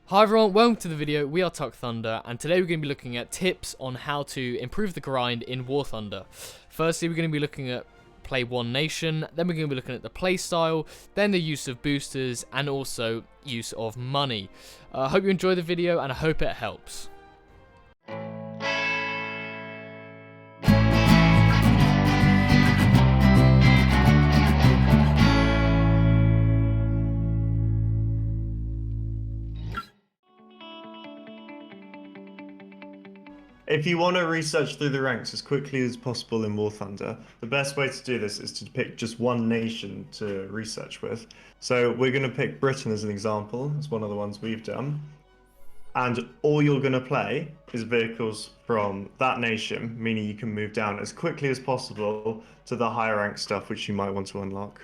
Hi everyone, welcome to the video. We are Tuck Thunder, and today we're going to be looking at tips on how to improve the grind in War Thunder. Firstly, we're going to be looking at Play One Nation, then we're going to be looking at the playstyle, then the use of boosters, and also use of money. I hope you enjoy the video, and I hope it helps. If you want to research through the ranks as quickly as possible in War Thunder, the best way to do this is to pick just one nation to research with. So we're going to pick Britain as an example. It's one of the ones we've done. And all you're going to play is vehicles from that nation, meaning you can move down as quickly as possible to the higher rank stuff which you might want to unlock.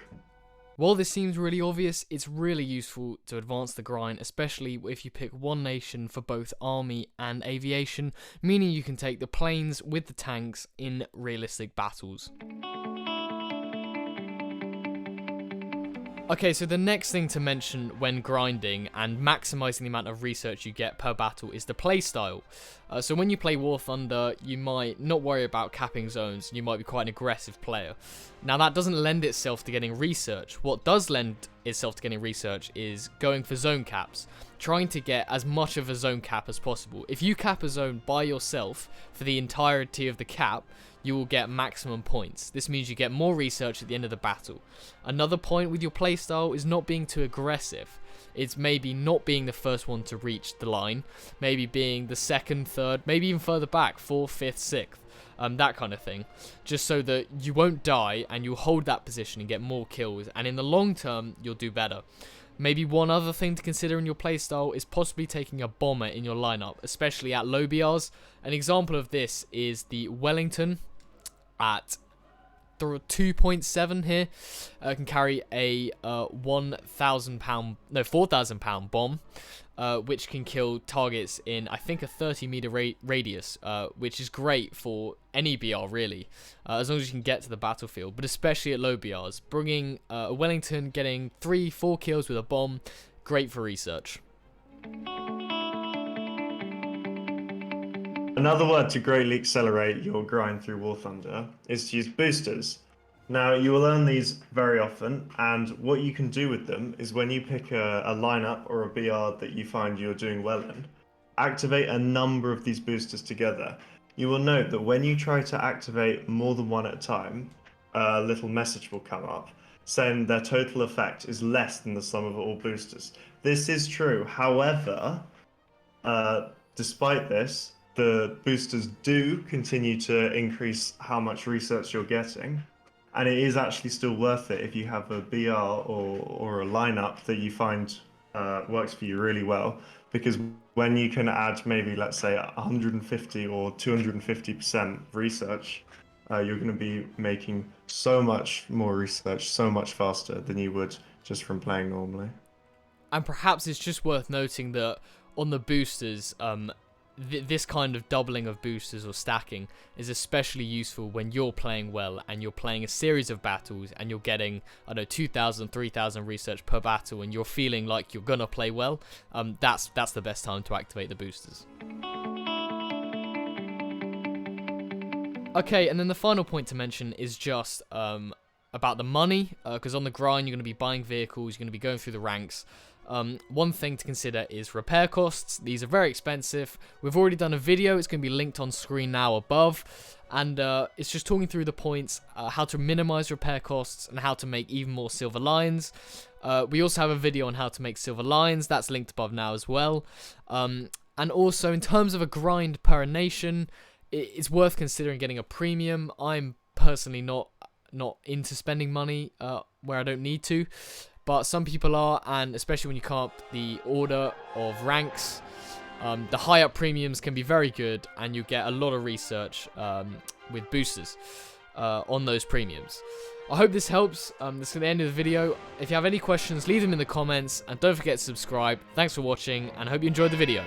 While this seems really obvious, it's really useful to advance the grind, especially if you pick one nation for both army and aviation, meaning you can take the planes with the tanks in realistic battles. Okay, so the next thing to mention when grinding and maximizing the amount of research you get per battle is the playstyle. So when you play War Thunder, you might not worry about capping zones, you might be quite an aggressive player. Now that doesn't lend itself to getting research. What does lend itself to getting research is going for zone caps, trying to get as much of a zone cap as possible. If you cap a zone by yourself for the entirety of the cap, you will get maximum points. This means you get more research at the end of the battle. Another point with your playstyle is not being too aggressive. It's maybe not being the first one to reach the line, maybe being the second, third, maybe even further back, 4th, 5th, 6th, that kind of thing. Just so that you won't die and you'll hold that position and get more kills, and in the long term, you'll do better. Maybe one other thing to consider in your playstyle is possibly taking a bomber in your lineup, especially at low BRs. An example of this is the Wellington at 2.7 here. Can carry a 4,000 pound bomb, which can kill targets in, I think, a 30-meter radius, which is great for any BR really, as long as you can get to the battlefield, but especially at low BRs. Bringing a Wellington, getting 3-4 kills with a bomb, great for research. Another word to greatly accelerate your grind through War Thunder is to use boosters. Now, you will learn these very often, and what you can do with them is when you pick a lineup or a BR that you find you're doing well in, activate a number of these boosters together. You will note that when you try to activate more than one at a time, a little message will come up saying their total effect is less than the sum of all boosters. This is true. However, despite this, the boosters do continue to increase how much research you're getting, and it is actually still worth it if you have a BR or a lineup that you find works for you really well, because when you can add maybe, let's say, 150 or 250% research, you're going to be making so much more research so much faster than you would just from playing normally. And perhaps it's just worth noting that on the boosters, this kind of doubling of boosters or stacking is especially useful when you're playing well and you're playing a series of battles and you're getting, I don't know, 2,000, 3,000 research per battle, and you're feeling like you're gonna play well. That's the best time to activate the boosters. Okay, and then the final point to mention is just about the money, because on the grind you're going to be buying vehicles, you're going to be going through the ranks. One thing to consider is repair costs. These are very expensive. We've already done a video, it's going to be linked on screen now above, and it's just talking through the points, how to minimize repair costs and how to make even more silver lines. We also have a video on how to make silver lines, that's linked above now as well. And also in terms of a grind per nation, it's worth considering getting a premium. I'm personally not into spending money where I don't need to, but some people are, and especially when you come up the order of ranks, the high up premiums can be very good, and you get a lot of research with boosters on those premiums. I hope this helps. This is the end of the video. If you have any questions, leave them in the comments, and don't forget to subscribe. Thanks for watching, and I hope you enjoyed the video.